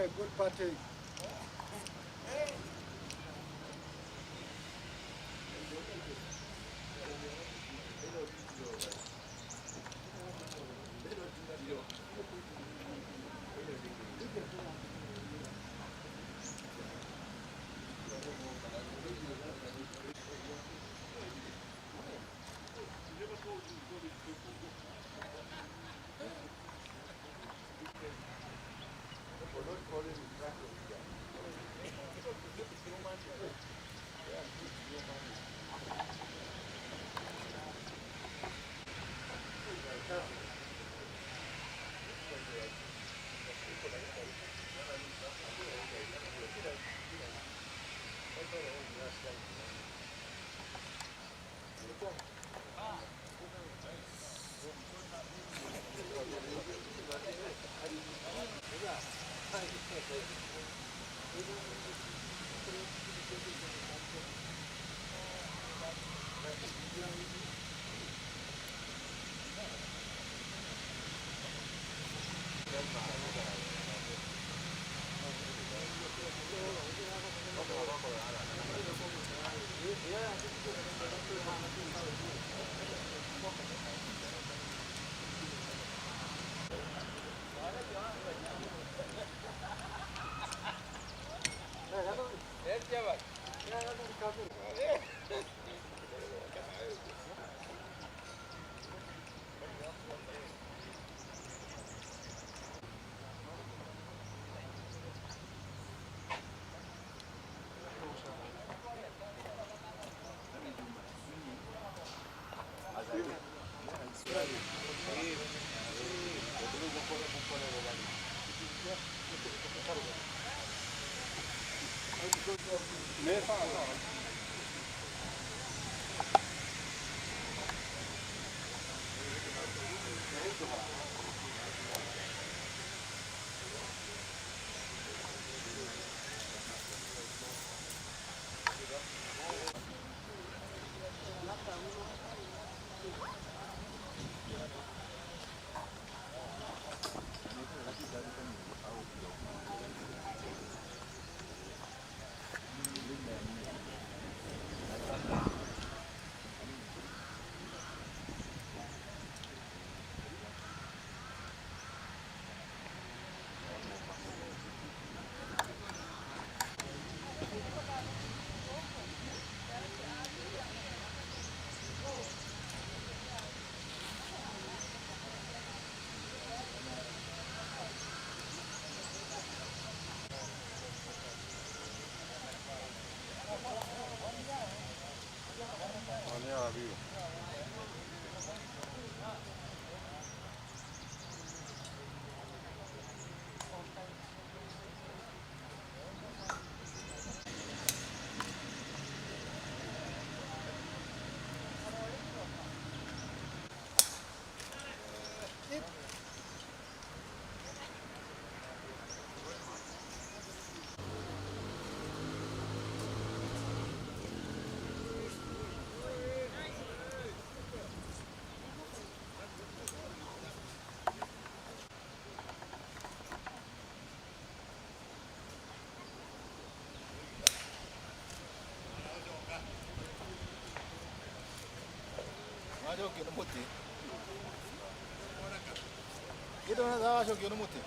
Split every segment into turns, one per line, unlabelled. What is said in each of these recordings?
Hey, good party.
저기 너 못해. 일어나서 저기 너 못해.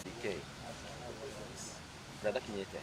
DK. Dada kinyete.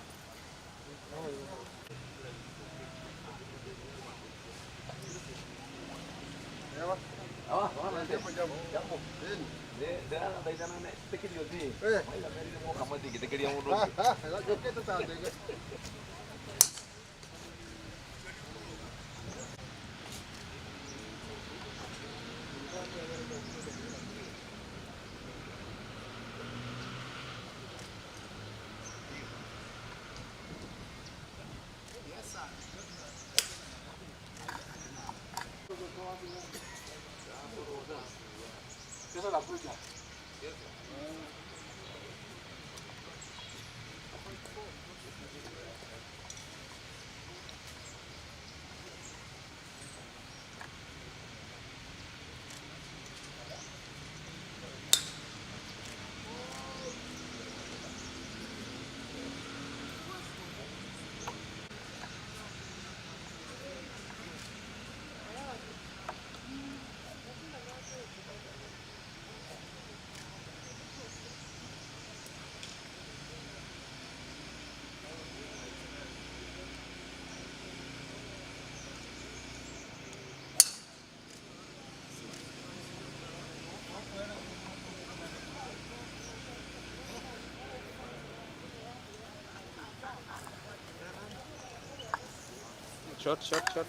Shot.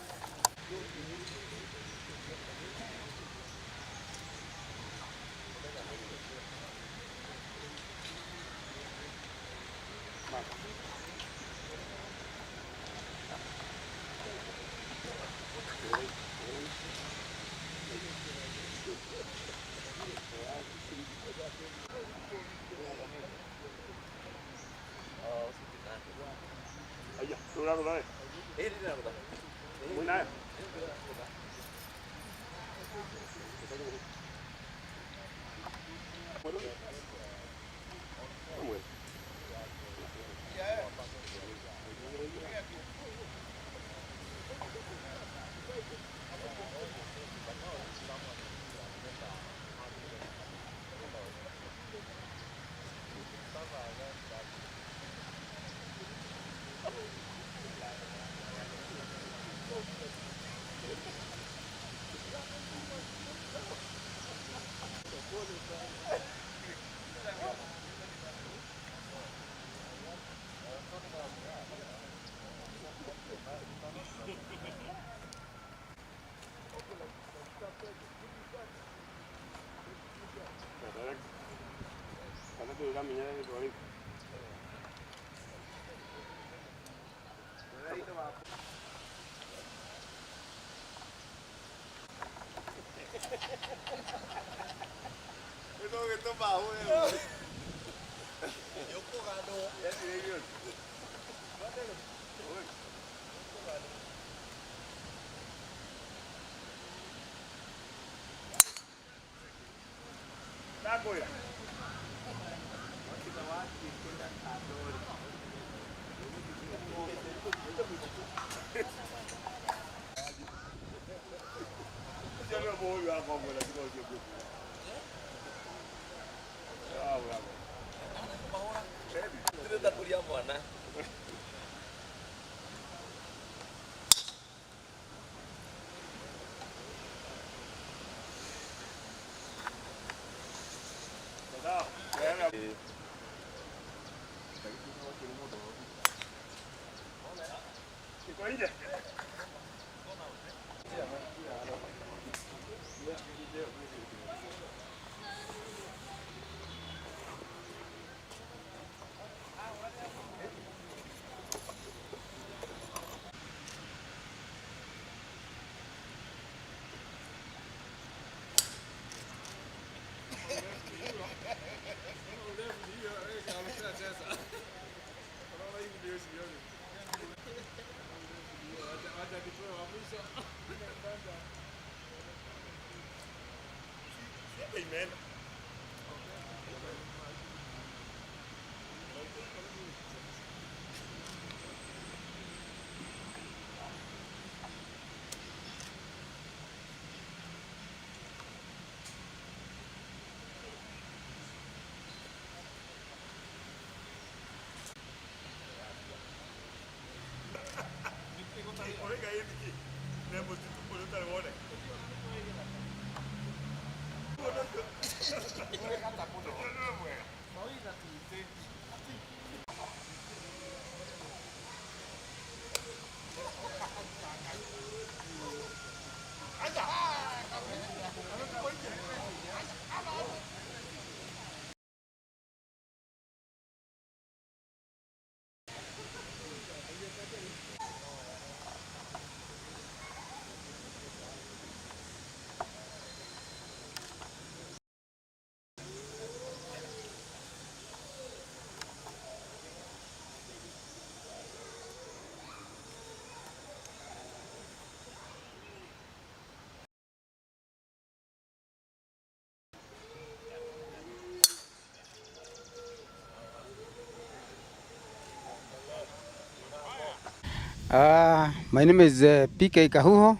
My name is PK Kahuho.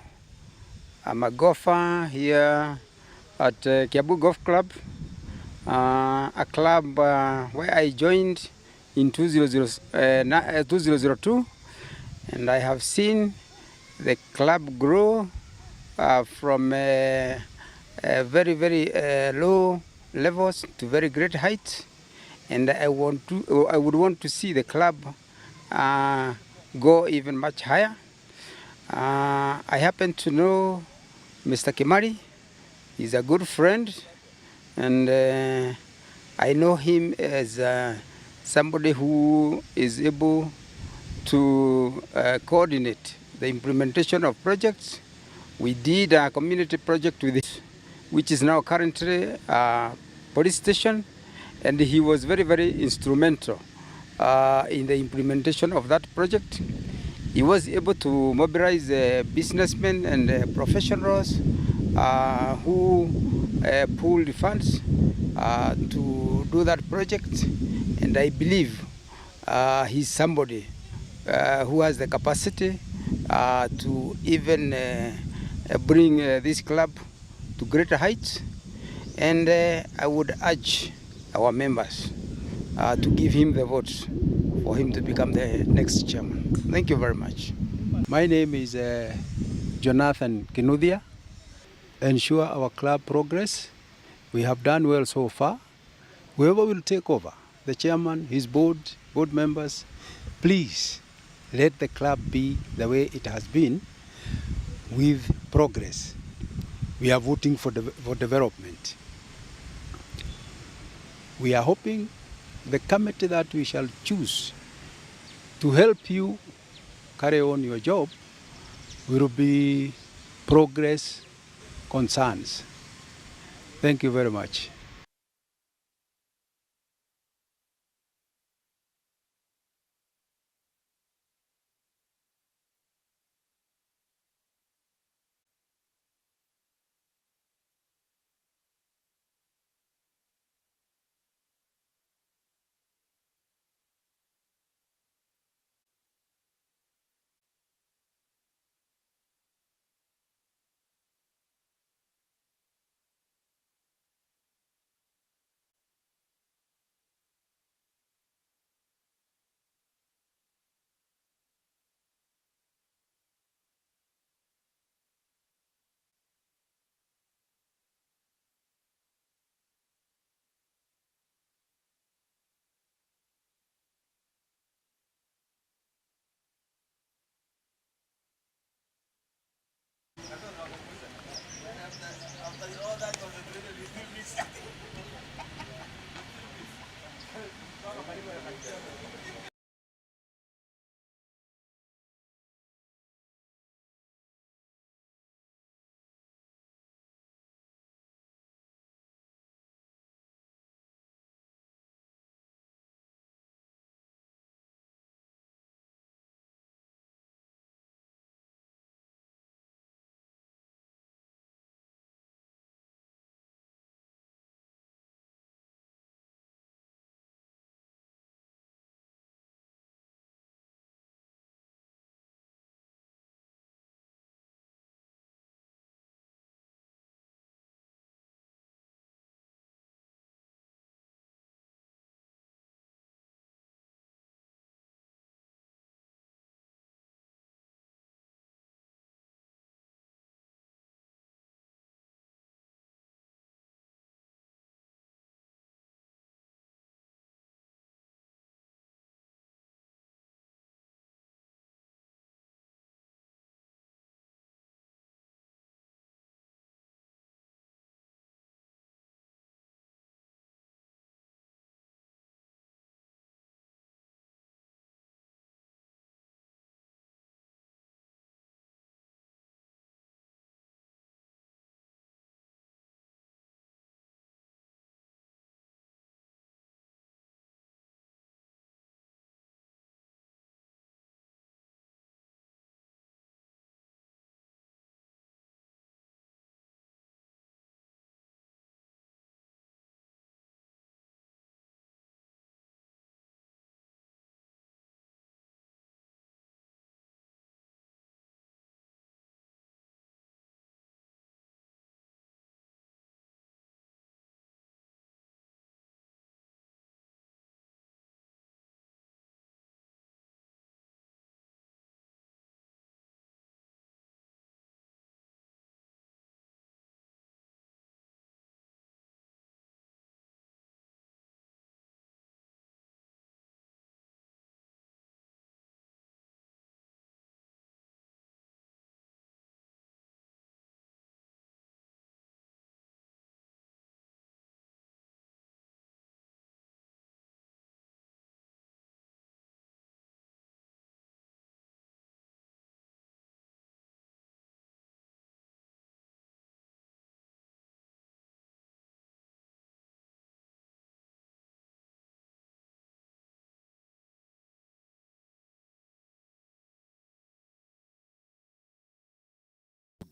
I'm a golfer here at Kiabu Golf Club, a club where I joined in 2002, and I have seen the club grow from very low levels to very great heights, and I would want to see the club uh, go even much higher. I happen to know Mr. Kimari. He's a good friend, and I know him as somebody who is able to coordinate the implementation of projects. We did a community project with it, which is now currently a police station, and he was very instrumental in the implementation of that project. He was able to mobilize businessmen and professionals who pooled funds to do that project, and I believe he's somebody who has the capacity to even bring this club to greater heights. And I would urge our members to give him the votes for him to become the next chairman. Thank you very much.
My name is Jonathan Kinuthia. Ensure our club progress. We have done well so far. Whoever will take over, the chairman, his board members, please let the club be the way it has been with progress. We are voting for development. We are hoping the committee that we shall choose to help you carry on your job will be progress concerns. Thank you very much.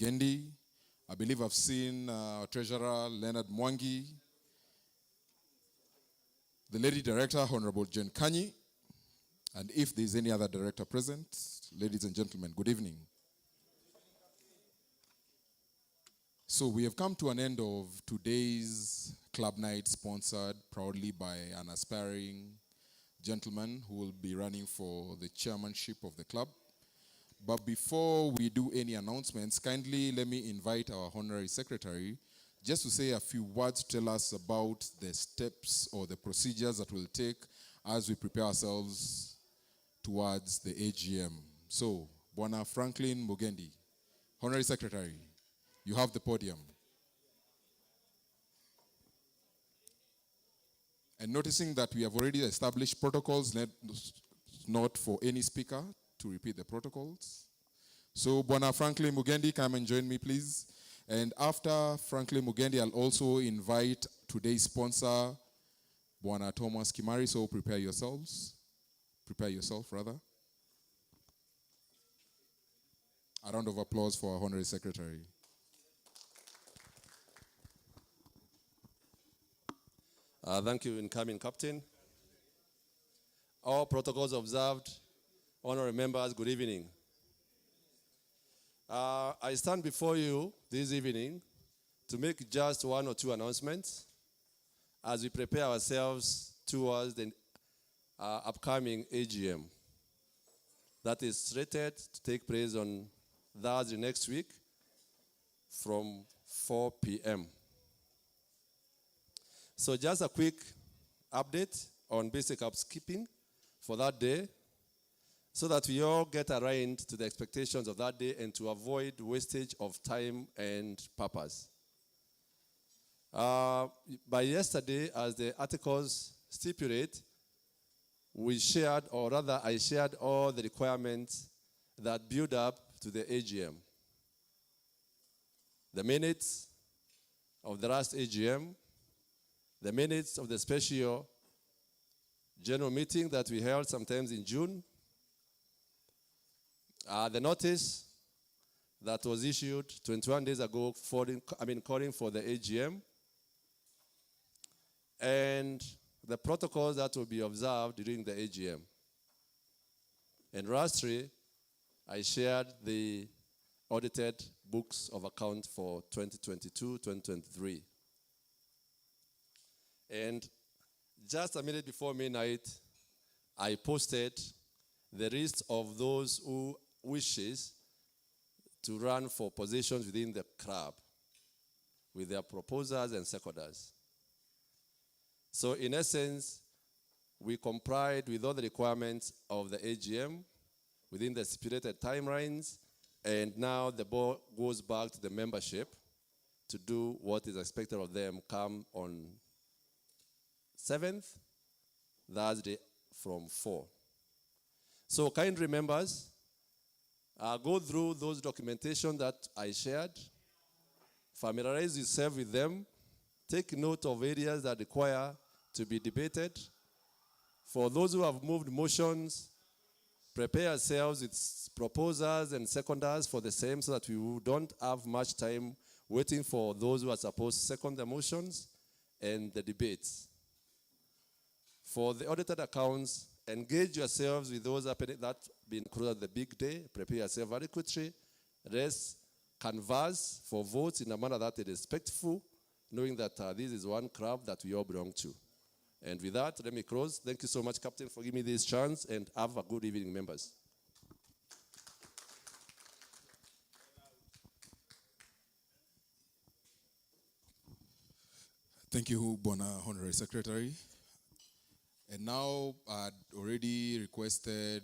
Mugendi. I believe I've seen our treasurer, Leonard Mwangi, the lady director, Honorable Jen Kanyi, and if there's any other director present, ladies and gentlemen, good evening. So we have come to an end of today's club night, sponsored proudly by an aspiring gentleman who will be running for the chairmanship of the club. But before we do any announcements, kindly let me invite our honorary secretary just to say a few words to tell us about the steps or the procedures that we'll take as we prepare ourselves towards the AGM. So, Bwana Franklin Mugendi, honorary secretary, you have the podium. And noticing that we have already established protocols, not for any speaker to repeat the protocols. So, Bwana Franklin Mugendi, come and join me, please. And after Franklin Mugendi, I'll also invite today's sponsor, Bwana Thomas Kimari. So prepare yourselves. Prepare yourself, rather. A round of applause for our honorary secretary.
Thank you, incoming captain. All protocols observed. Honorary members, good evening. I stand before you this evening to make just one or two announcements as we prepare ourselves towards the upcoming AGM that is slated to take place on Thursday next week from 4 p.m. So just a quick update on basic housekeeping for that day, so that we all get aligned to the expectations of that day and to avoid wastage of time and purpose. By yesterday, as the articles stipulate, we shared, or rather I shared all the requirements that build up to the AGM. The minutes of the last AGM, the minutes of the special general meeting that we held sometimes in June, the notice that was issued 21 days ago calling for the AGM, and the protocols that will be observed during the AGM. And lastly, I shared the audited books of account for 2022-2023. And just a minute before midnight, I posted the list of those who wishes to run for positions within the club with their proposals and seconders. So in essence, we complied with all the requirements of the AGM within the stipulated timelines, and now the ball goes back to the membership to do what is expected of them come on 7th, Thursday from 4. So kindly members, go through those documentation that I shared, familiarize yourself with them, take note of areas that require to be debated. For those who have moved motions, prepare yourselves with proposals and seconders for the same, so that we don't have much time waiting for those who are supposed to second the motions and the debates. For the audited accounts, engage yourselves with those that been included the big day. Prepare yourself adequately. Let's canvass for votes in a manner that is respectful, knowing that this is one club that we all belong to. And with that, let me close. Thank you so much, Captain, for giving me this chance, and have a good evening, members.
Thank you, Bwana Honorary Secretary. And now I'd already requested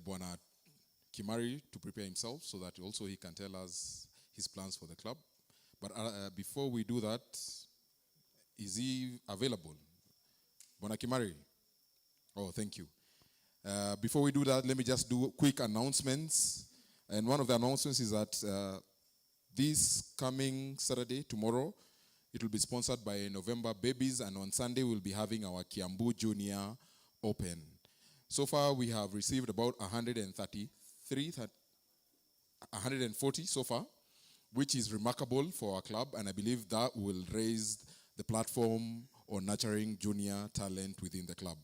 Bwana Kimari to prepare himself so that also he can tell us his plans for the club. But before we do that, is he available? Bwana Kimari? Oh, thank you. Before we do that, let me just do quick announcements. And one of the announcements is that this coming Saturday, tomorrow, it will be sponsored by November Babies, and on Sunday we'll be having our Kiambu Junior Open. So far we have received about 133 140 so far, which is remarkable for our club, and I believe that will raise the platform on nurturing junior talent within the club.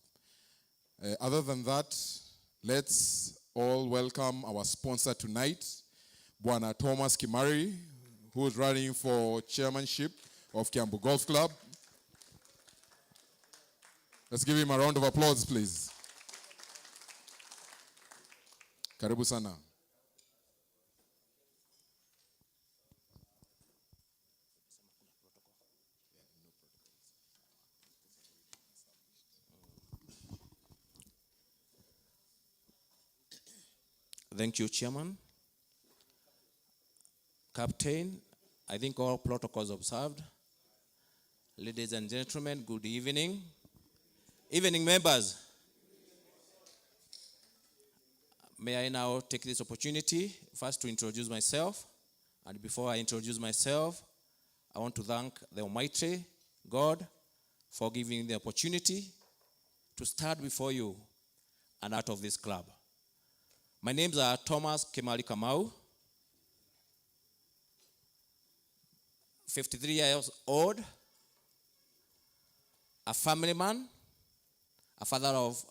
Other than that, let's all welcome our sponsor tonight, Bwana Thomas Kimari, who is running for chairmanship of Kiambu Golf Club. Let's give him a round of applause, please. Karibu sana.
Thank you, Chairman. Captain, I think all protocols observed. Ladies and gentlemen, good evening. Evening, members. May I now take this opportunity first to introduce myself. And before I introduce myself, I want to thank the Almighty God for giving me the opportunity to start before you and out of this club. My names are Thomas Kimari Kamau, 53 years old, a family man, a father of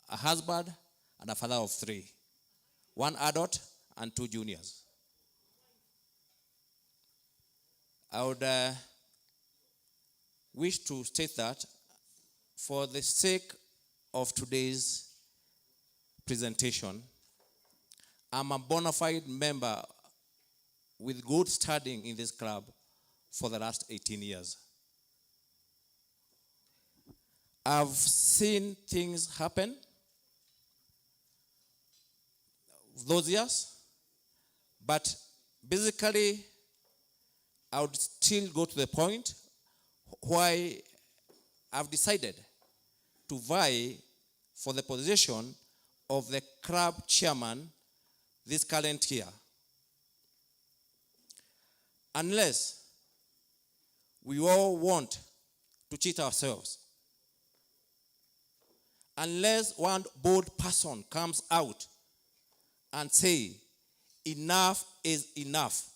a husband, and a father of 3, 1 adult and 2 juniors. I would wish to state that for the sake of today's presentation, I'm a bona fide member with good standing in this club for the last 18 years. I've seen things happen those years, but basically, I would still go to the point why I've decided to vie for the position of the club chairman this current year. Unless we all want to cheat ourselves, unless one bold person comes out and say, enough is enough,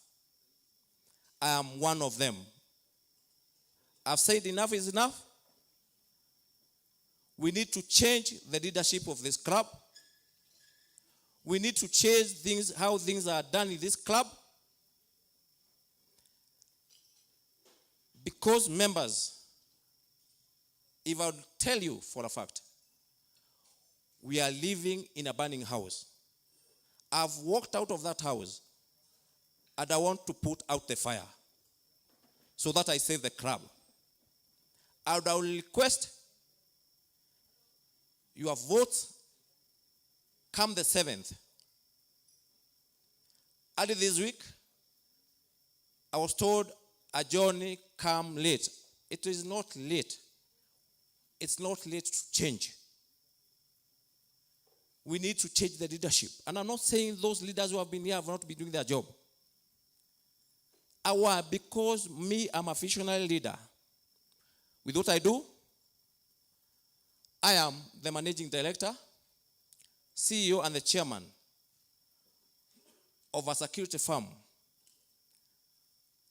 I am one of them. I've said enough is enough. We need to change the leadership of this club. We need to change things, how things are done in this club. Because members, if I would tell you for a fact, we are living in a burning house. I've walked out of that house and I want to put out the fire so that I save the club. I would request your votes come the 7th. Early this week, I was told a journey come late. It is not late. It's not late to change. We need to change the leadership. And I'm not saying those leaders who have been here have not been doing their job. Because I'm a visionary leader. With what I do, I am the managing director, CEO, and the chairman of a security firm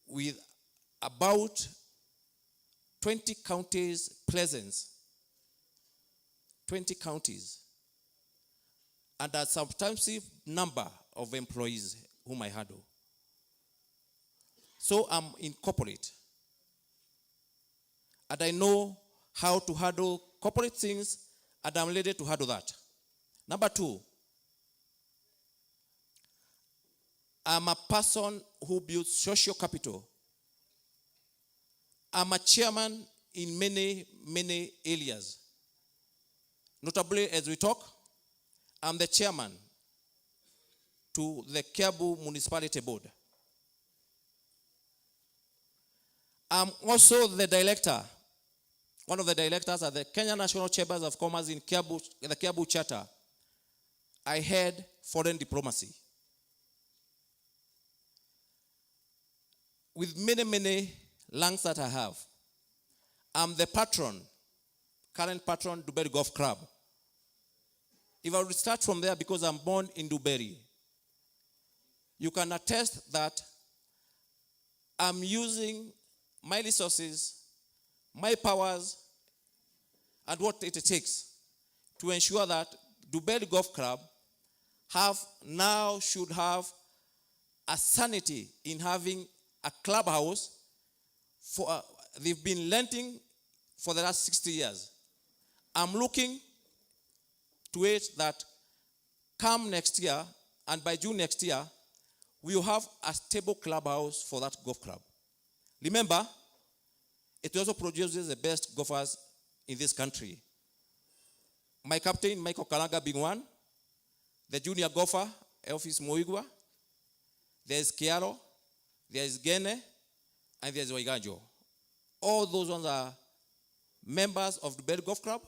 with about 20 counties presence, 20 counties, and a substantive number of employees whom I handle. So I'm in corporate. And I know how to handle corporate things, and I'm ready to handle that. Number 2, I'm a person who builds social capital. I'm a chairman in many, many areas. Notably, as we talk, I'm the chairman to the Kiambu Municipality Board. I'm also the director, one of the directors at the Kenya National Chambers of Commerce in Kiambu, the Kiambu Charter. I head foreign diplomacy. With many, many ranks that I have, I'm the patron, current patron, Dubai Golf Club. If I would start from there, because I'm born in Dubai, you can attest that I'm using my resources, my powers, and what it takes to ensure that Dubai Golf Club should have a sanity in having a clubhouse they've been renting for the last 60 years. I'm looking to it that come next year, and by June next year, we will have a stable clubhouse for that golf club. Remember, it also produces the best golfers in this country. My captain, Michael Kalanga, being one. The junior golfer, Elvis Moigwa. There's Kiaro. There's Gene. And there's Waiganjo. All those ones are members of the Dubai Golf Club.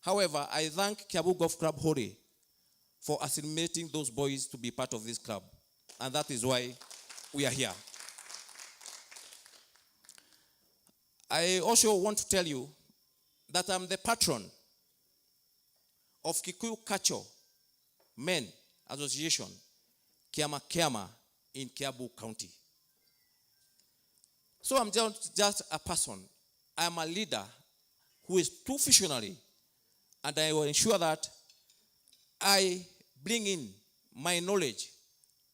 However, I thank Kiabu Golf Club Hori for assimilating those boys to be part of this club. And that is why we are here. I also want to tell you that I'm the patron of Kikuyu Kacho Men Association, Kiama in Kiabu County. So I'm just a person. I'm a leader who is too visionary, and I will ensure that I bring in my knowledge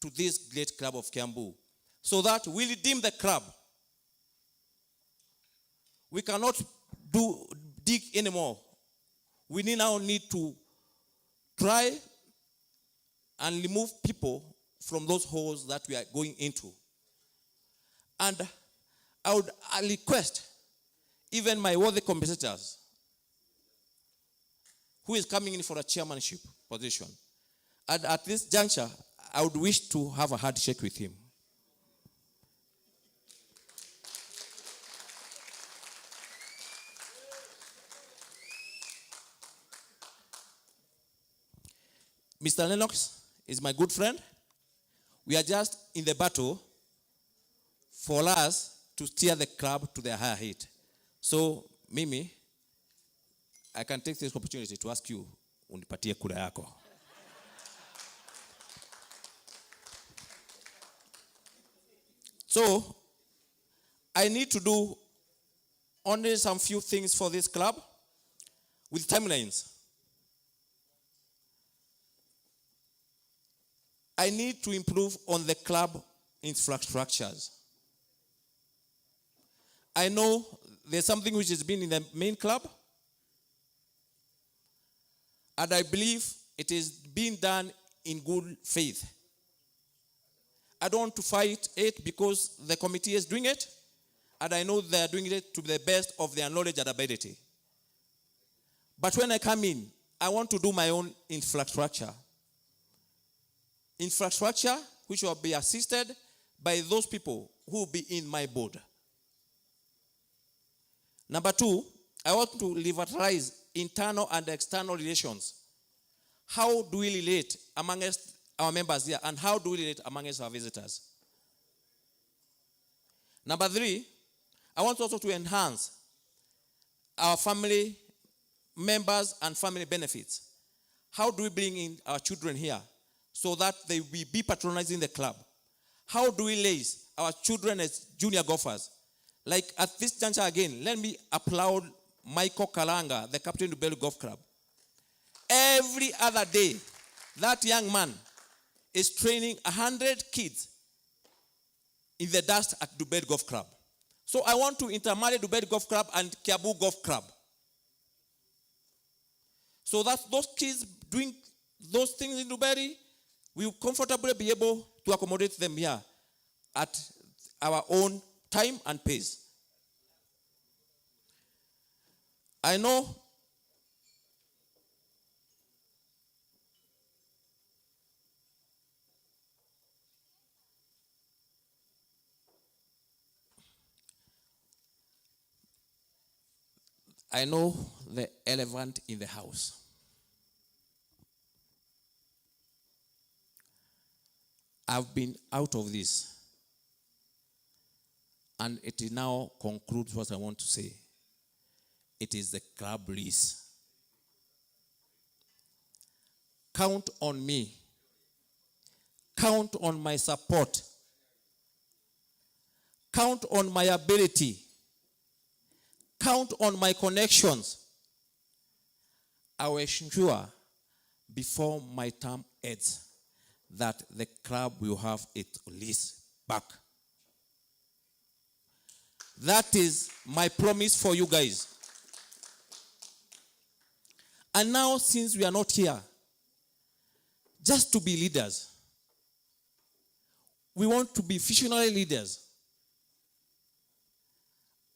to this great club of Kiambu so that we redeem the club. We cannot dig anymore. We now need to try and remove people from those holes that we are going into. And I request even my worthy competitors who is coming in for a chairmanship position. And at this juncture, I would wish to have a handshake with him. Mr. Lennox is my good friend. We are just in the battle for us to steer the club to the higher height. So, Mimi, I can take this opportunity to ask you, unipatie kura yako. So, I need to do only some few things for this club with timelines. I need to improve on the club infrastructures. I know there's something which has been in the main club, and I believe it is being done in good faith. I don't want to fight it because the committee is doing it, and I know they are doing it to the best of their knowledge and ability. But when I come in, I want to do my own infrastructure. Infrastructure which will be assisted by those people who will be in my board. Number 2, I want to revitalize internal and external relations. How do we relate amongst our members here, and how do we relate amongst our visitors? Number 3, I want also to enhance our family members and family benefits. How do we bring in our children here so that they will be patronizing the club? How do we raise our children as junior golfers? Like at this juncture again, let me applaud Michael Kalanga, the captain of the Dubai Golf Club. Every other day, that young man is training 100 kids in the dust at Dubai Golf Club. So I want to intermarry Dubai Golf Club and Kiabu Golf Club, so that those kids doing those things in Dubai, we will comfortably be able to accommodate them here at our own time and pace. I know the elephant in the house. I've been out of this, and it now concludes what I want to say. It is the club lease. Count on me. Count on my support. Count on my ability. Count on my connections. I will ensure before my term ends that the club will have its lease back. That is my promise for you guys. And now, since we are not here just to be leaders, we want to be visionary leaders.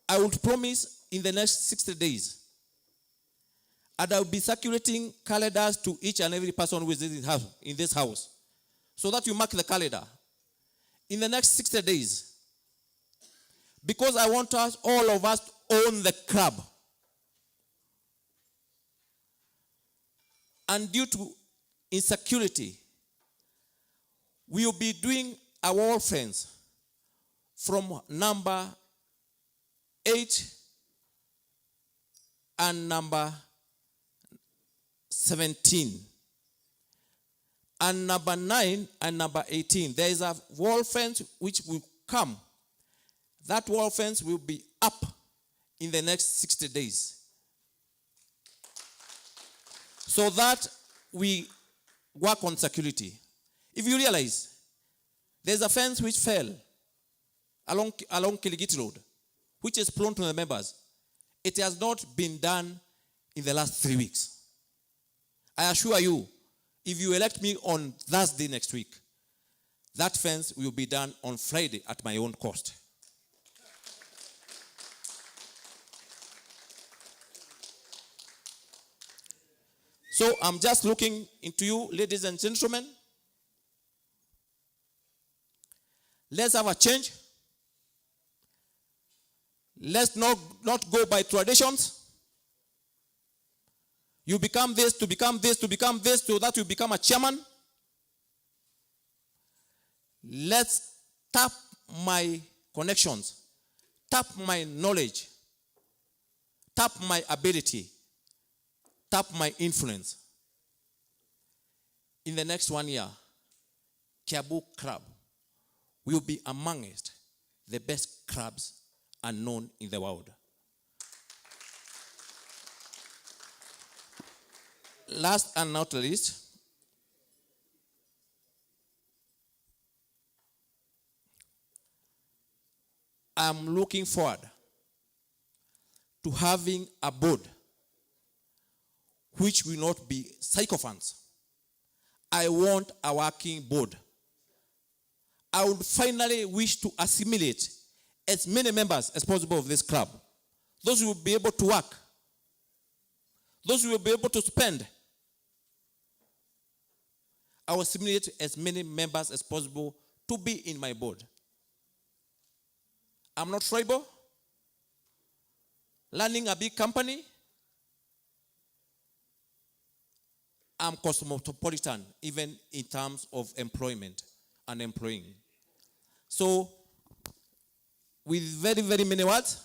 I would promise in the next 60 days, and I will be circulating calendars to each and every person who is in this house, so that you mark the calendar. In the next 60 days, because I want us, all of us, to own the club. And due to insecurity, we will be doing a wall fence from number 8 and number 17. And number 9 and number 18. There is a wall fence which will come. That wall fence will be up in the next 60 days. So that we work on security. If you realize, there's a fence which fell along Kiligiti Road, which is prone to the members. It has not been done in the last 3 weeks. I assure you, if you elect me on Thursday next week, that fence will be done on Friday at my own cost. So I'm just looking into you, ladies and gentlemen. Let's have a change. Let's not go by traditions. You become this, to become this, to become this, so that you become a chairman. Let's tap my connections, tap my knowledge, tap my ability, tap my influence. In the next 1 year, Kiabu Club will be amongst the best clubs unknown in the world. Last and not least, I'm looking forward to having a board which will not be sycophants. I want a working board. I would finally wish to assimilate as many members as possible of this club. Those who will be able to work. Those who will be able to spend. I will assimilate as many members as possible to be in my board. I'm not tribal. Running a big company. I'm cosmopolitan, even in terms of employment and employing. So, with very, very many words,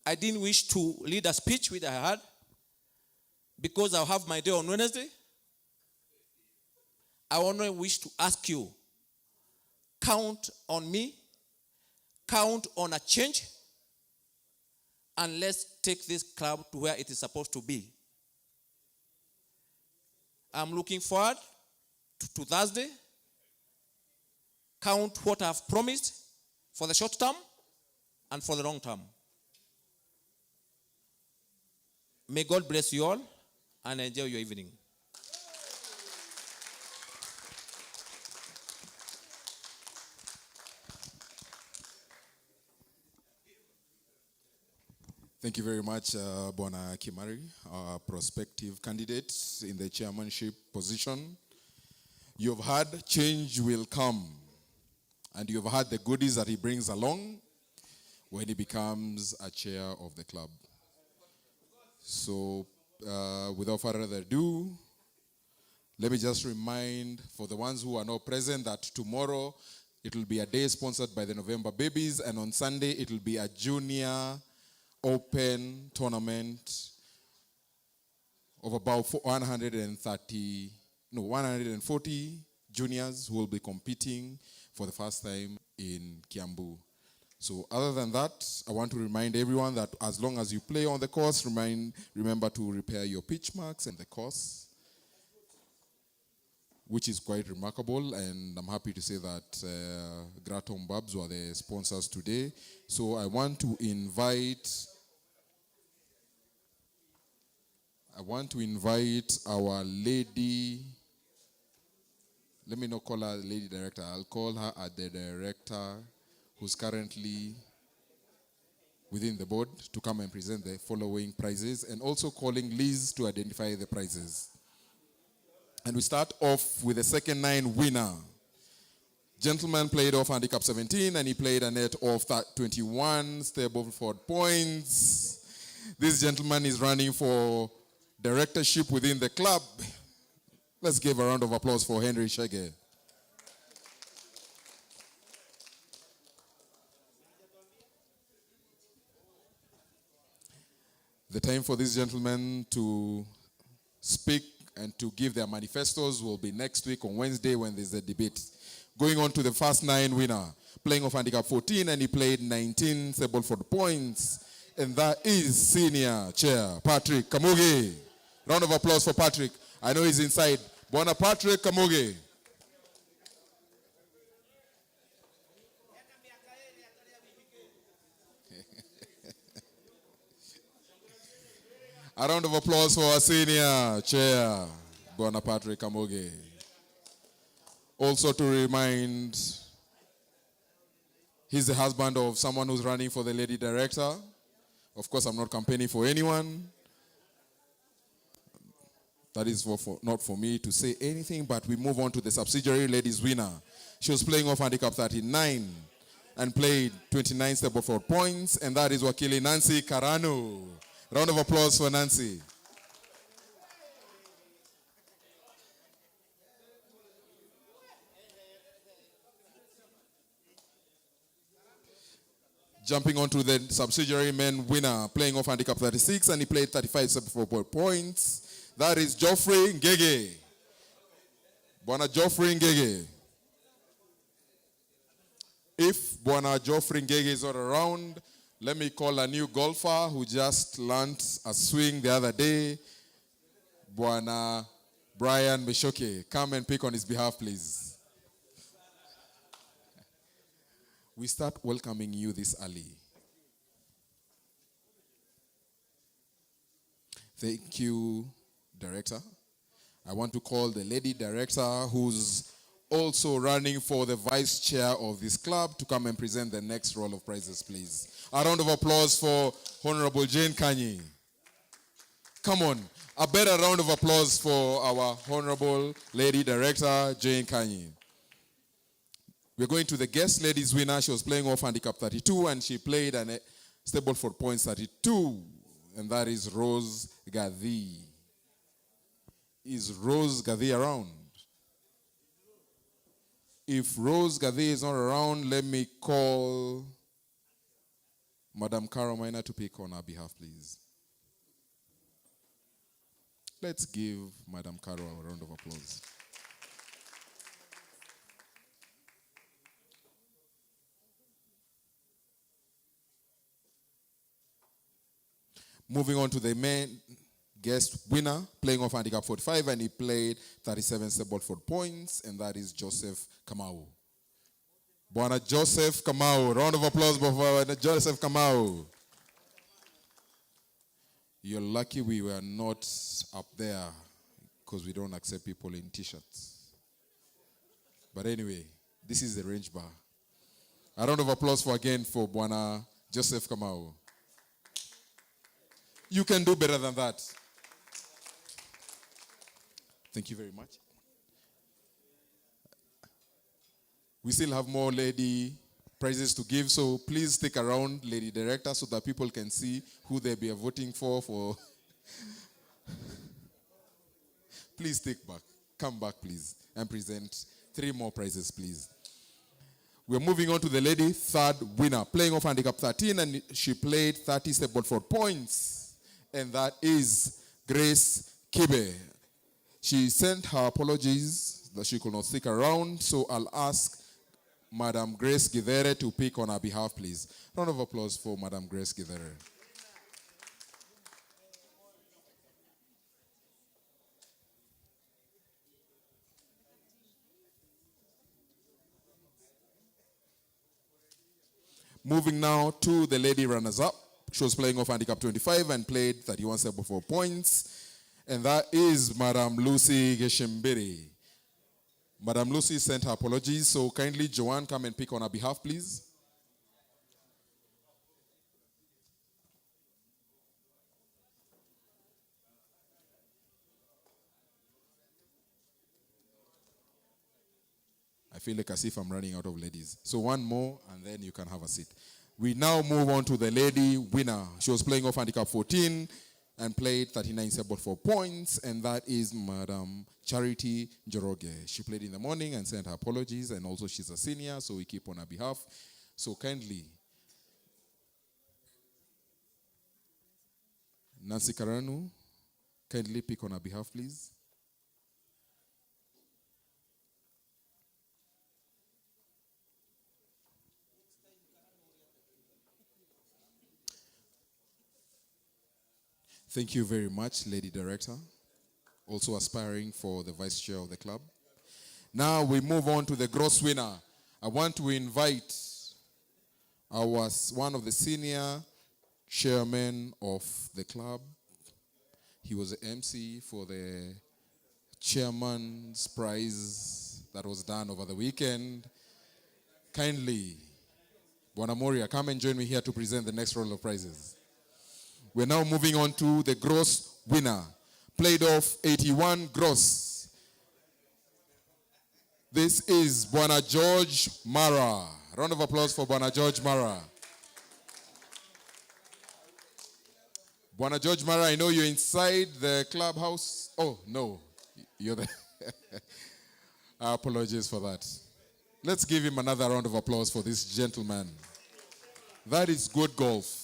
I didn't wish to lead a speech which I had, because I'll have my day on Wednesday. I only wish to ask you, count on me, count on a change, and let's take this club to where it is supposed to be. I'm looking forward to Thursday. Count what I've promised for the short term and for the long term. May God bless you all and enjoy your evening.
Thank you very much, Bwana Kimari, our prospective candidate in the chairmanship position. You've heard change will come, and you've heard the goodies that he brings along when he becomes a chair of the club. So, without further ado, let me just remind for the ones who are not present that tomorrow it will be a day sponsored by the November Babies, and on Sunday it will be a junior open tournament of about 140 juniors who will be competing for the first time in Kiambu. So other than that, I want to remind everyone that as long as you play on the course, remember to repair your pitch marks and the course, which is quite remarkable, and I'm happy to say that Gratom Babs were the sponsors today. So I want to invite our lady, let me not call her lady director, I'll call her the director who's currently within the board, to come and present the following prizes, and also calling Liz to identify the prizes. And we start off with the second 9 winner. Gentleman played off handicap 17, and he played a net of 21 Stableford points. This gentleman is running for directorship within the club. Let's give a round of applause for Henry Shege. The time for these gentlemen to speak and to give their manifestos will be next week on Wednesday when there's a debate. Going on to the first 9 winner, playing off handicap 14, and he played 19 Stableford points, and that is senior chair Patrick Kamuge. Round of applause for Patrick. I know he's inside. Bwana Patrick Kamuge. A round of applause for our senior chair, Bwana Patrick Kamuge. Also to remind, he's the husband of someone who's running for the lady director. Of course, I'm not campaigning for anyone. That is not for me to say anything, but we move on to the subsidiary ladies winner. She was playing off handicap 39 and played 29 Stableford points, and that is Wakili Nancy Carano. Round of applause for Nancy. Jumping on to the subsidiary men winner, playing off handicap 36, and he played 35 Stableford points. That is Geoffrey Ngege. Bwana Geoffrey Ngege. If Bwana Geoffrey Ngege is not around, let me call a new golfer who just learned a swing the other day, Bwana Brian Meshoke. Come and pick on his behalf, please. We start welcoming you this early. Thank you, Director. I want to call the lady director who's also running for the vice chair of this club to come and present the next roll of prizes, please. A round of applause for Honorable Jane Kanyi. Come on, a better round of applause for our Honorable Lady Director, Jane Kanyi. We're going to the guest ladies winner. She was playing off handicap 32, and she played a Stableford points 32, and that is Rose Gadhi. Is Rose Gadhi around? If Rose Gadhi is not around, let me call Madam Carolina to pick on our behalf, please. Let's give Madam Caro a round of applause. Moving on to the main guest winner, playing off handicap 45, and he played 37 Stableford points, and that is Joseph Kamau. Bwana Joseph Kamau. Round of applause for Joseph Kamau. You're lucky we were not up there because we don't accept people in t-shirts. But anyway, this is the range bar. A round of applause for Bwana Joseph Kamau. You can do better than that. Thank you very much. We still have more lady prizes to give, so please stick around, Lady Director, so that people can see who they be voting for. Please stick back. Come back, please, and present 3 more prizes, please. We're moving on to the lady third winner, playing off handicap 13, and she played 30 Stableford points, and that is Grace Kibe. She sent her apologies that she could not stick around, so I'll ask Madam Grace Githere to pick on our behalf, please. Round of applause for Madam Grace Githere. Moving now to the lady runners-up. She was playing off handicap 25 and played 31.74 points. And that is Madam Lucy Geshimbiri. Madam Lucy sent her apologies, so kindly, Joanne, come and pick on her behalf, please. I feel like as if I'm running out of ladies. So one more, and then you can have a seat. We now move on to the lady winner. She was playing off handicap 14 and played 39.74 points, and that is Madam Charity Njoroge. She played in the morning and sent her apologies, and also she's a senior, so we keep on her behalf. So kindly, Nancy Karanu, kindly pick on her behalf, please. Thank you very much, Lady Director. Also aspiring for the Vice Chair of the club. Now we move on to the gross winner. I want to invite one of the senior chairmen of the club. He was the MC for the chairman's prize that was done over the weekend. Kindly, Bwana Moria, come and join me here to present the next roll of prizes. We're now moving on to the gross winner. Played off 81 gross. This is Bwana George Mara. Round of applause for Bwana George Mara. Bwana George Mara, I know you're inside the clubhouse. Oh, no. You're there. I apologize for that. Let's give him another round of applause for this gentleman. That is good golf.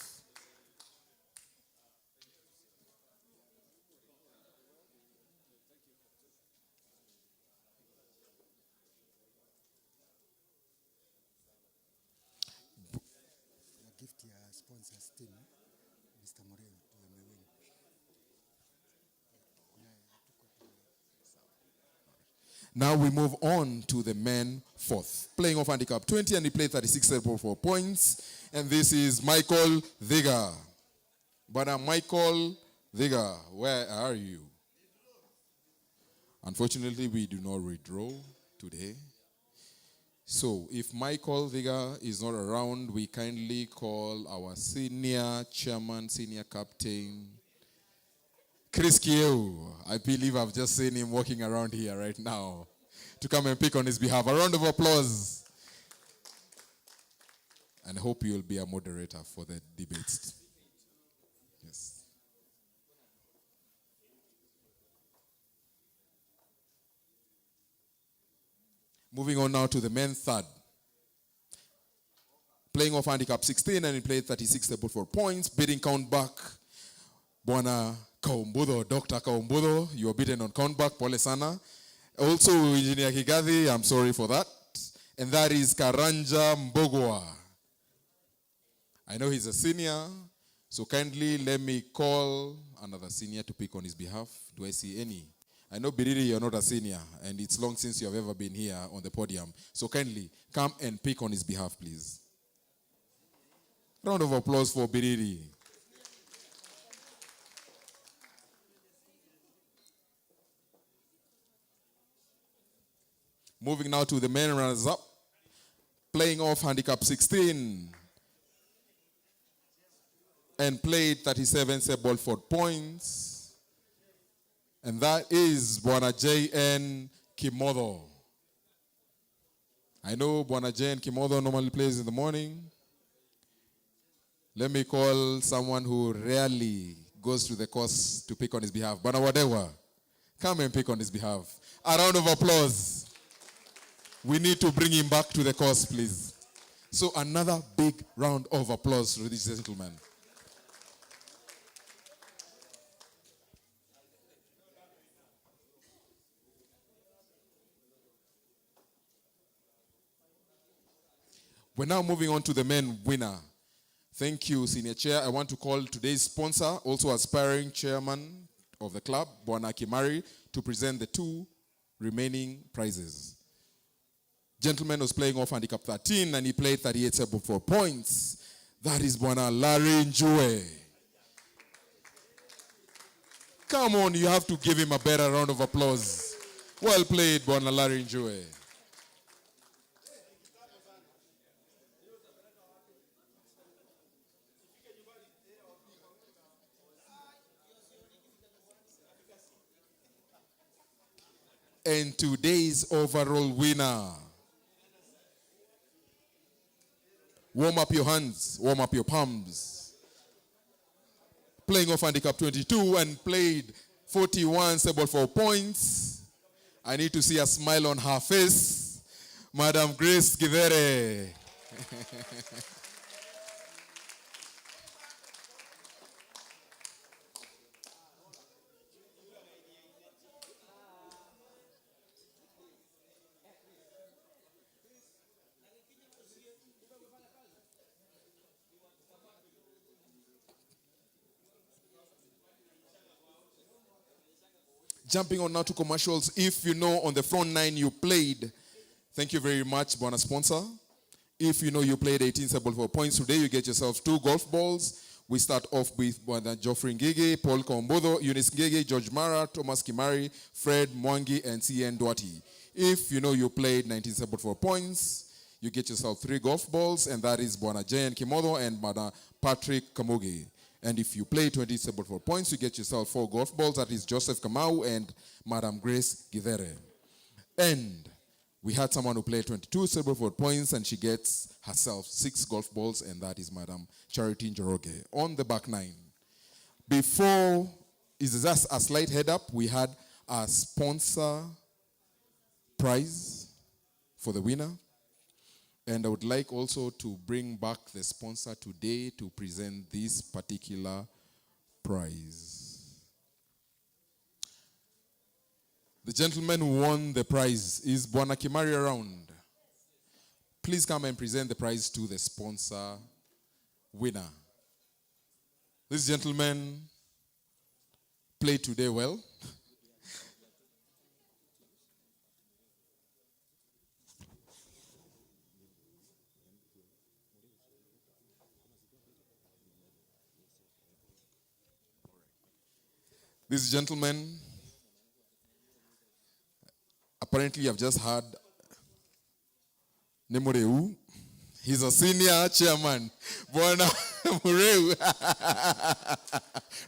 Now we move on to the men fourth. Playing off handicap 20 and he played 36.74 points. And this is Michael Viga. But Michael Viga, where are you? Unfortunately, we do not redraw today. So if Michael Viga is not around, we kindly call our senior chairman, senior captain, Chris Kieu. I believe I've just seen him walking around here right now to come and pick on his behalf. A round of applause. And I hope you'll be a moderator for the debates. Yes. Moving on now to the men third. Playing off handicap 16 and he played 36.74 points. Bidding count back. Bwana Kaumbudo, Dr. Kaumbudo, you are beaten on count back. Pole sana. Also, Engineer Kigathi, I'm sorry for that. And that is Karanja Mbogwa. I know he's a senior, so kindly let me call another senior to pick on his behalf. Do I see any? I know, Biriri, you're not a senior, and it's long since you have ever been here on the podium. So kindly come and pick on his behalf, please. Round of applause for Biriri. Moving now to the men runners-up. Playing off handicap 16 and played 37.74 points. And that is Bwana J.N. Kimodo. I know Bwana J.N. Kimodo normally plays in the morning. Let me call someone who rarely goes to the course to pick on his behalf. Bwana Wadewa, come and pick on his behalf. A round of applause. We need to bring him back to the course, please. So another big round of applause for this gentleman. We're now moving on to the men winner. Thank you, Senior Chair. I want to call today's sponsor, also aspiring chairman of the club, Bwana Kimari, to present the 2 remaining prizes. Gentleman was playing off handicap 13 and he played 38.74 points. That is Bwana Larry Njue. Come on, you have to give him a better round of applause. Well played, Bwana Larry Njue. And today's overall winner. Warm up your hands, warm up your palms. Playing off handicap 22 and played 41.74 points. I need to see a smile on her face. Madam Grace Givere. Jumping on now to commercials. If you know on the front 9 you played, thank you very much, Bwana Sponsor. If you know you played 18.74 points today, you get yourself 2 golf balls. We start off with Bwana Geoffrey Ngege, Paul Kaombodo, Eunice Ngege, George Mara, Thomas Kimari, Fred Mwangi, and C.N. Duati. If you know you played 19.74 points, you get yourself 3 golf balls, and that is Bwana J.N. Kimodo and Bwana Patrick Kamugi. And if you play 20.74 points, you get yourself 4 golf balls. That is Joseph Kamau and Madam Grace Githere. And we had someone who played 22.74 points, and she gets herself 6 golf balls, and that is Madam Charity Njoroge. On the back 9. Before, is just a slight head up, we had a sponsor prize for the winner. And I would like also to bring back the sponsor today to present this particular prize. The gentleman who won the prize is Bwana Kimari around. Please come and present the prize to the sponsor winner. This gentleman played today well. This gentleman, apparently I've just heard Nemureu. He's a senior chairman. Bwana Mureu.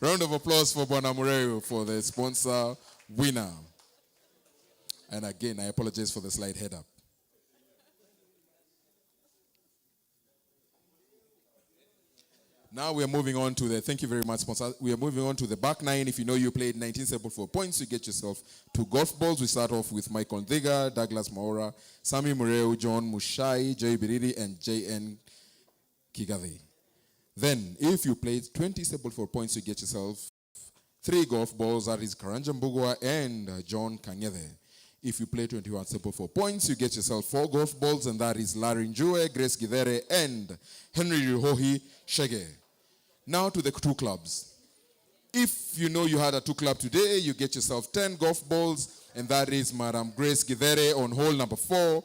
Round of applause for Bwana Mureu for the sponsor winner. And again, I apologize for the slight head up. Now we are moving on to the, thank you very much, sponsor. We are moving on to the back 9. If you know you played 19.74 points, you get yourself 2 golf balls. We start off with Michael Ndega, Douglas Maora, Sami Mureu, John Mushai, Jay Biridi, and J.N. Kigavi. Then, if you played 20.74 points, you get yourself 3 golf balls. That is Karanja Mbugwa and John Kangeve. If you play 21.74 points, you get yourself 4 golf balls, and that is Larry Njue, Grace Githere, and Henry Ruhohi Shege. Now to the 2 clubs. If you know you had a 2 club today, you get yourself 10 golf balls, and that is Madam Grace Githere on hole number 4,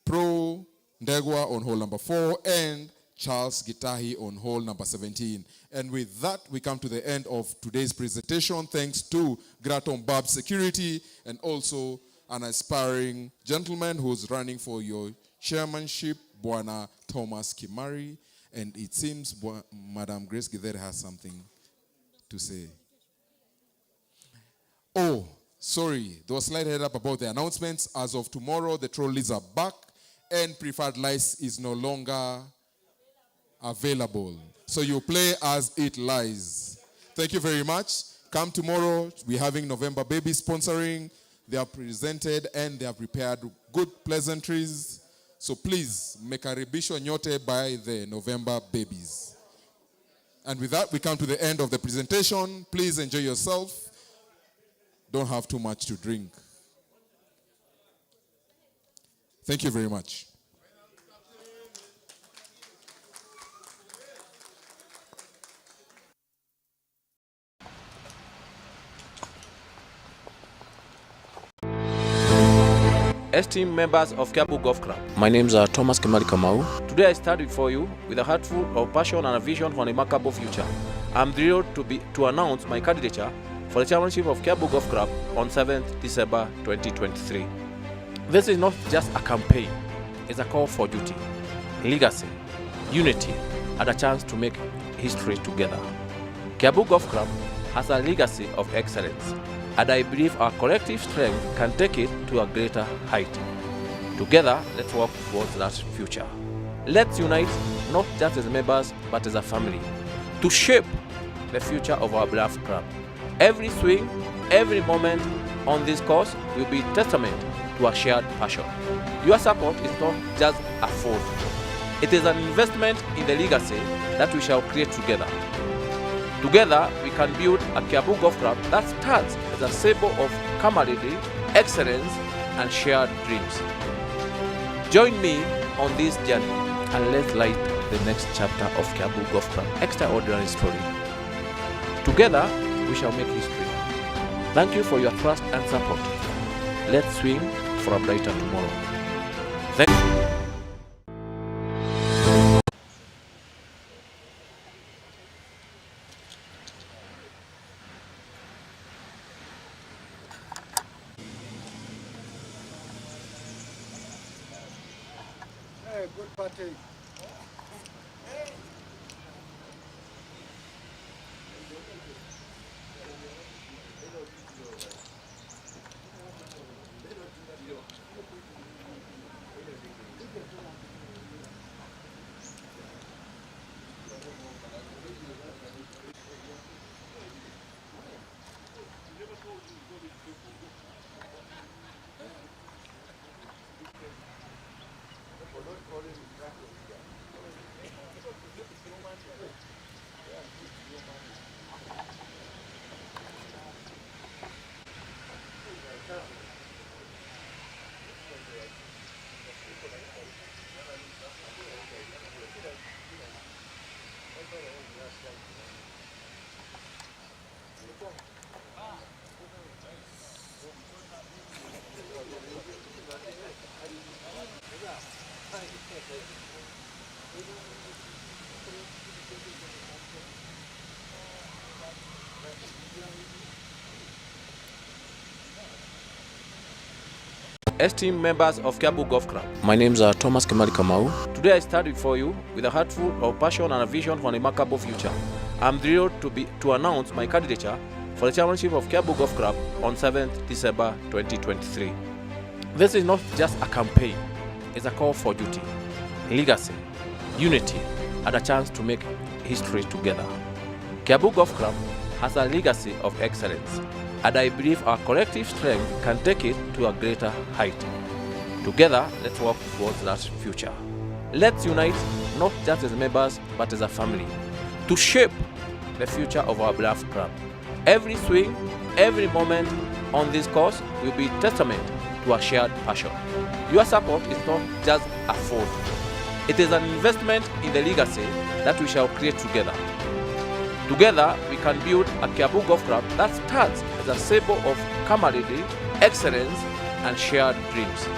Pro Ndegwa on hole number 4, and Charles Gitahi on hole number 17. And with that, we come to the end of today's presentation. Thanks to Graton Bab Security and also an aspiring gentleman who's running for your chairmanship, Bwana Thomas Kimari. And it seems Madam Grace Githere has something to say. Oh, sorry. There was a slight head up about the announcements. As of tomorrow, the trolleys are back and preferred lice is no longer available. So you play as it lies. Thank you very much. Come tomorrow. We're having November Baby sponsoring. They are presented and they have prepared good pleasantries. So please, mekaribisho nyote by the November babies. And with that, we come to the end of the presentation. Please enjoy yourself. Don't have too much to drink. Thank you very much.
Esteemed members of Kiambu Golf Club, my name is Thomas Kimari Kamau. Today I stand before you with a heart full of passion and a vision for a remarkable future. I'm thrilled to announce my candidature for the chairmanship of Kiambu Golf Club on 7th December 2023. This is not just a campaign, it's a call for duty, legacy, unity, and a chance to make history together. Kiambu Golf Club has a legacy of excellence, and I believe our collective strength can take it to a greater height. Together, let's work towards that future. Let's unite not just as members, but as a family, to shape the future of our beloved club. Every swing, every moment on this course will be testament to a shared passion. Your support is not just a force, it is an investment in the legacy that we shall create together. Together, we can build a Kiambu Golf Club that stands as a symbol of camaraderie, excellence, and shared dreams. Join me on this journey and let's light the next chapter of Kiambu Golf Club extraordinary story. Together, we shall make history. Thank you for your trust and support. Let's swing for a brighter tomorrow. Thank you.
Good party.
Esteemed members of Kiambu Golf Club, my name is Thomas Kimari Kamau. Today I stand before you with a heart full of passion and a vision for a remarkable future. I'm thrilled to announce my candidature for the chairmanship of Kiambu Golf Club on 7th December 2023. This is not just a campaign, it's a call for duty, legacy, unity, and a chance to make history together. Kiambu Golf Club has a legacy of excellence, and I believe our collective strength can take it to a greater height. Together, let's work towards that future. Let's unite not just as members, but as a family, to shape the future of our beloved club. Every swing, every moment on this course will be testament to a shared passion. Your support is not just a force, it is an investment in the legacy that we shall create together. Together, we can build a Kiambu Golf Club that stands as a symbol of camaraderie, excellence, and shared dreams.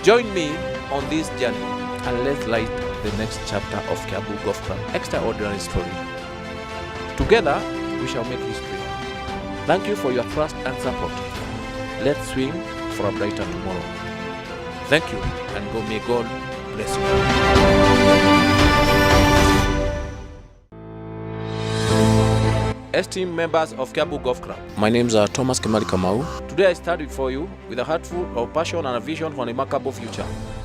Join me on this journey and let's light the next chapter of Kiambu Golf Club extraordinary story. Together, we shall make history. Thank you for your trust and support. Let's swing for a brighter tomorrow. Thank you, and may God bless you. Esteemed members of Kiambu Golf Club, my name is Thomas Kimari Kamau. Today I stand before you with a heart full of passion and a vision for a remarkable future.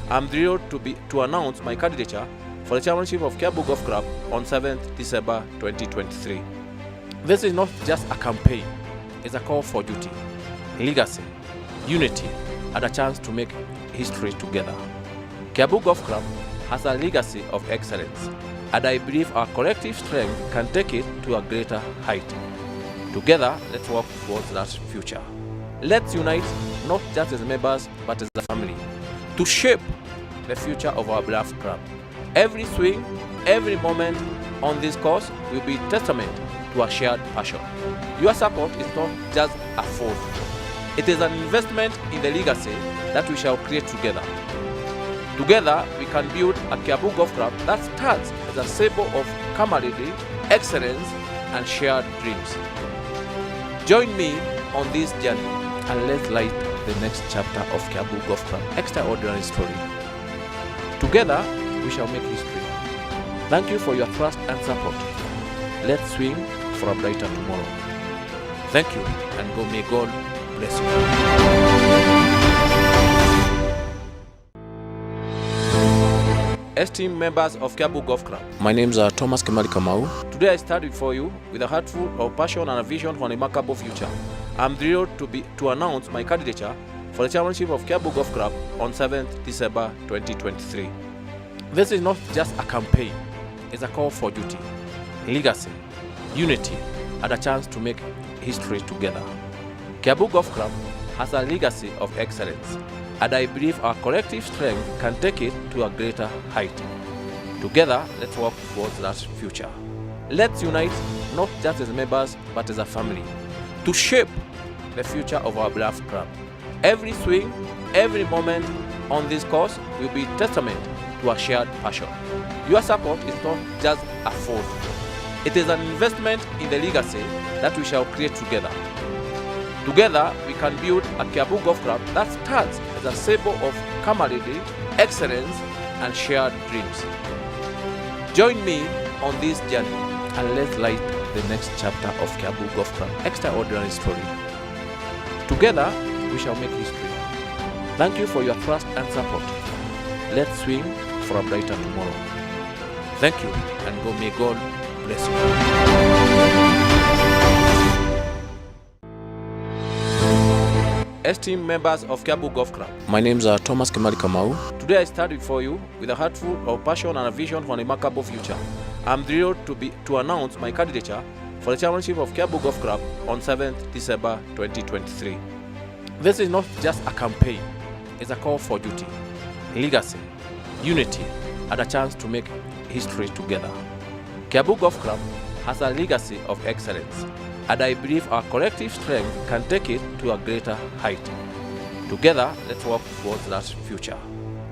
I'm thrilled to announce my candidature for the chairmanship of Kiambu Golf Club on 7th December 2023. This is not just a campaign, it's a call for duty, legacy, unity, and a chance to make history together. Kiambu Golf Club has a legacy of excellence, and I believe our collective strength can take it to a greater height. Together, let's work towards that future. Let's unite not just as members, but as a family, to shape the future of our beloved club. Every swing, every moment on this course will be testament to a shared passion. Your support is not just a force, It is an investment in the legacy that we shall create together. Together, we can build a Kiambu Golf Club that stands as a symbol of camaraderie, excellence, and shared dreams. Join me on this journey and let's light the next chapter of Kiambu Golf Club extraordinary story. Together, we shall make history. Thank you for your trust and support. Let's swing for a brighter tomorrow. Thank you, and may God bless you. Esteemed members of Kiambu Golf Club, my name is Thomas Kimari Kamau. Today I stand before you with a heart full of passion and a vision for a remarkable future. I'm thrilled to announce my candidature for the chairmanship of Kiambu Golf Club on 7th December 2023. This is not just a campaign, it's a call for duty, legacy, unity, and a chance to make history together. Kiambu Golf Club has a legacy of excellence, and I believe our collective strength can take it to a greater height. Together, let's work towards that future. Let's unite not just as members, but as a family, to shape the future of our beloved club. Every swing, every moment on this course will be testament to a shared passion. Your support is not just a force, it is an investment in the legacy that we shall create together. Together, we can build a Kiambu Golf Club that stands as a symbol of camaraderie, excellence, and shared dreams. Join me on this journey and let's light the next chapter of Kiambu Golf Club extraordinary story. Together, we shall make history. Thank you for your trust and support. Let's swing for a brighter tomorrow. Thank you, and may God bless you. Esteemed members of Kiambu Golf Club, my name is Thomas Kimari Kamau. Today I stand before you with a heart full of passion and a vision for a remarkable future. I'm thrilled to announce my candidature for the chairmanship of Kiambu Golf Club on 7th December 2023. This is not just a campaign, it's a call for duty, legacy, unity, and a chance to make history together. Kiambu Golf Club has a legacy of excellence, and I believe our collective strength can take it to a greater height. Together, let's work towards that future.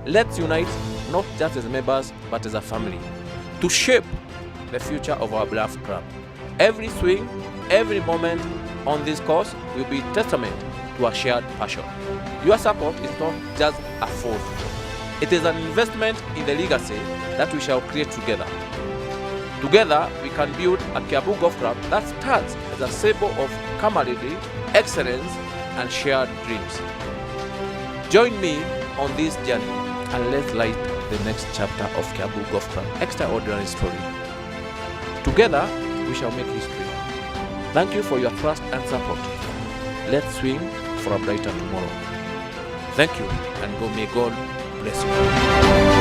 Let's unite not just as members, but as a family, to shape the future of our beloved club. Every swing, every moment on this course will be testament to a shared passion. Your support is not just a force, it is an investment in the legacy that we shall create together. Together, we can build a Kiambu Golf Club that stands as a symbol of camaraderie, excellence, and shared dreams. Join me on this journey and let's light the next chapter of Kiambu Golf Club extraordinary story. Together, we shall make history. Thank you for your trust and support. Let's swing for a brighter tomorrow. Thank you, and may God bless you.